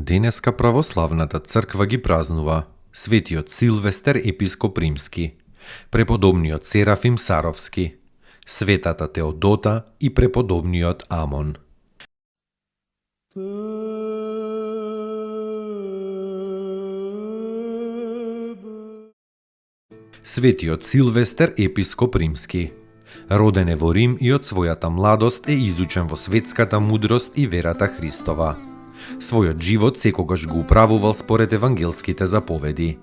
Денеска православната црква ги празнува светиот Силвестер епископ римски, преподобниот Серафим Саровски, светата Теодота и преподобниот Амон. Светиот Силвестер епископ римски, роден е во Рим и од својата младост е изучен во светската мудрост и верата Христова. Својот живот секогаш го управувал според евангелските заповеди.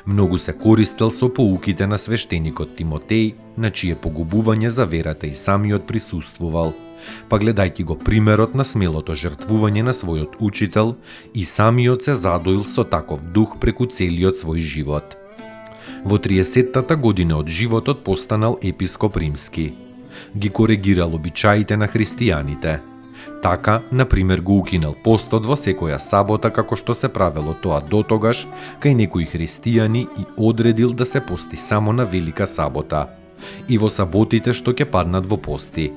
Многу се користел со поуките на свештеникот Тимотеј, на чие погубување за верата и самиот присуствувал, па гледајќи го примерот на смелото жртвување на својот учител, и самиот се задоил со таков дух преку целиот свој живот. Во 30-тата година од животот постанал епископ римски. Ги коригирал обичаите на христијаните. Така, например, го укинал постот во секоја сабота како што се правело тоа дотогаш кај некои христијани и одредил да се пости само на Велика сабота и во саботите што ќе паднат во пости.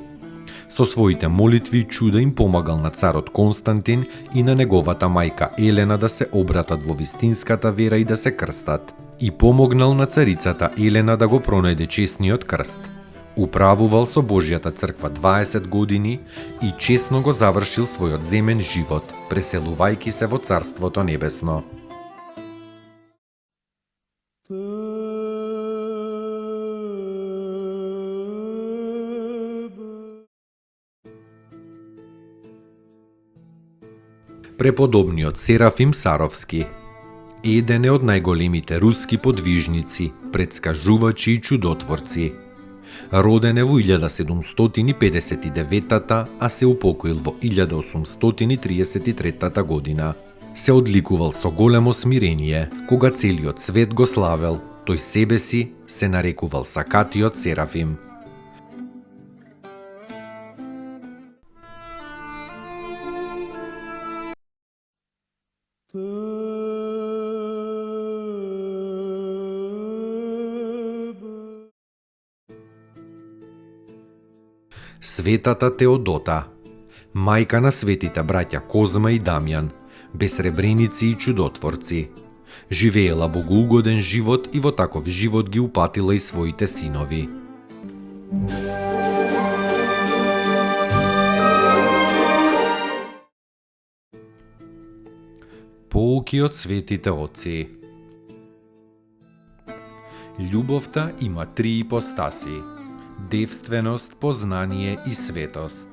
Со своите молитви и чуда им помагал на царот Константин и на неговата мајка Елена да се обратат во вистинската вера и да се крстат. И помогнал на царицата Елена да го пронајде честниот крст. Управувал со Божјата црква 20 години и честно го завршил својот земен живот, преселувајќи се во Царството Небесно. Преподобниот Серафим Саровски, еден е од најголемите руски подвижници, претскажувачи и чудотворци. Роден е во 1759, а се упокоил во 1833 година. Се одликувал со големо смирение, кога целиот свет го славел, тој себе си се нарекувал сакатиот Серафим. Светата Теодота, мајка на светите браќа Козма и Дамјан, безсребреници и чудотворци. Живеела богоугоден живот и во таков живот ги упатила и своите синови. Поуки од светите отци. Љубовта има три ипостаси: девственост, познание и светост.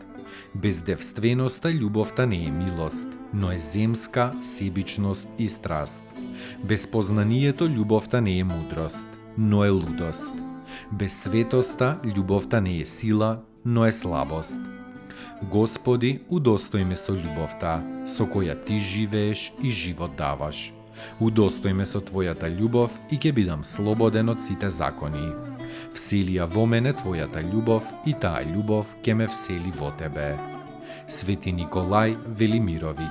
Без девственоста љубовта не е милост, но е земска, себичност и страст. Без познанието љубовта не е мудрост, но е лудост. Без светоста љубовта не е сила, но е слабост. Господи, удостој ме со љубовта, со која Ти живееш и живот даваш. Удостој ме со Твојата љубов и ќе бидам слободен од сите закони. Всели ја во мене Твојата љубов и таа љубов ќе ме всели во Тебе. Свети Николај Велимировиќ.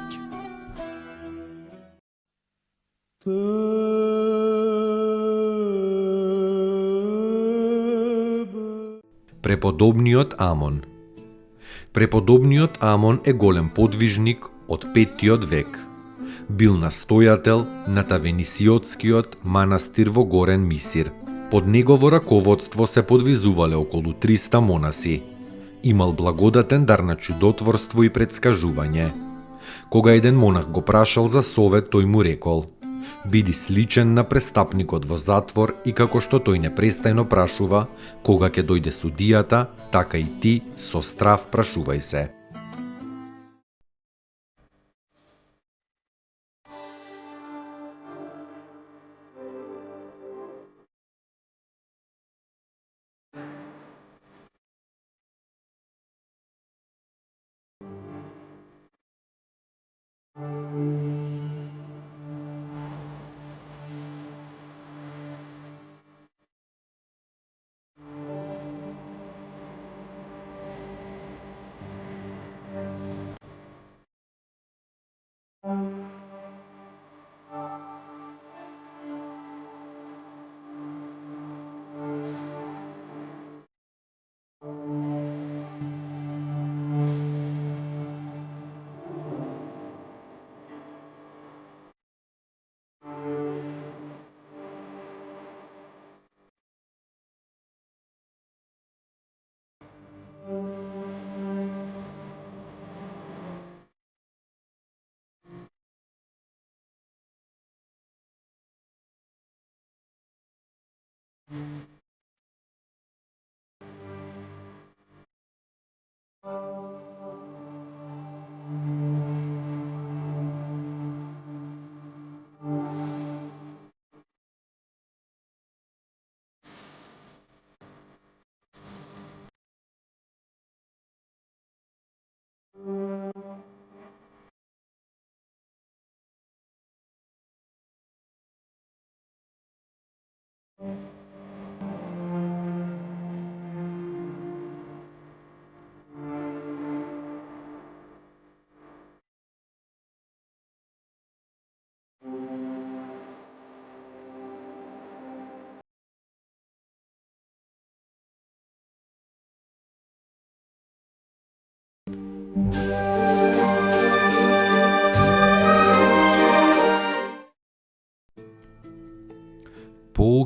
Преподобниот Амон. Преподобниот Амон е голем подвижник од 5-тиот век. Бил настојател на Тавенисиотскиот манастир во Горен Мисир. Под негово раководство се подвизувале околу 300 монаси. Имал благодатен дар на чудотворство и претскажување. Кога еден монах го прашал за совет, тој му рекол: биди сличен на престапникот во затвор и како што тој непрестајно прашува кога ќе дојде судијата, така и ти со страв прашувај се.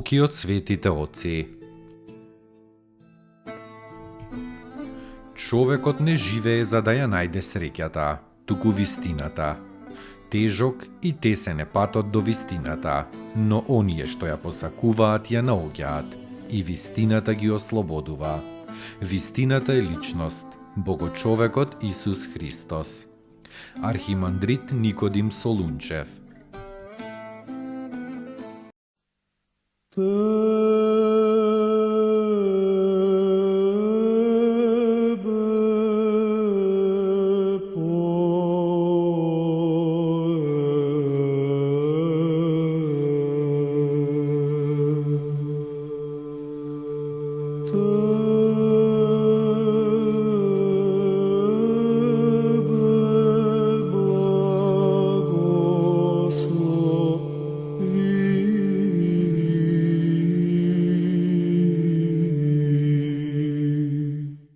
Поуки од светите отци. Човекот не живее за да ја најде среќата, туку вистината. Тежок и тесен е патот до вистината, но оние што ја посакуваат ја наоѓаат, и вистината ги ослободува. Вистината е личност, Богочовекот Исус Христос. Архимандрит Никодим Солунчев.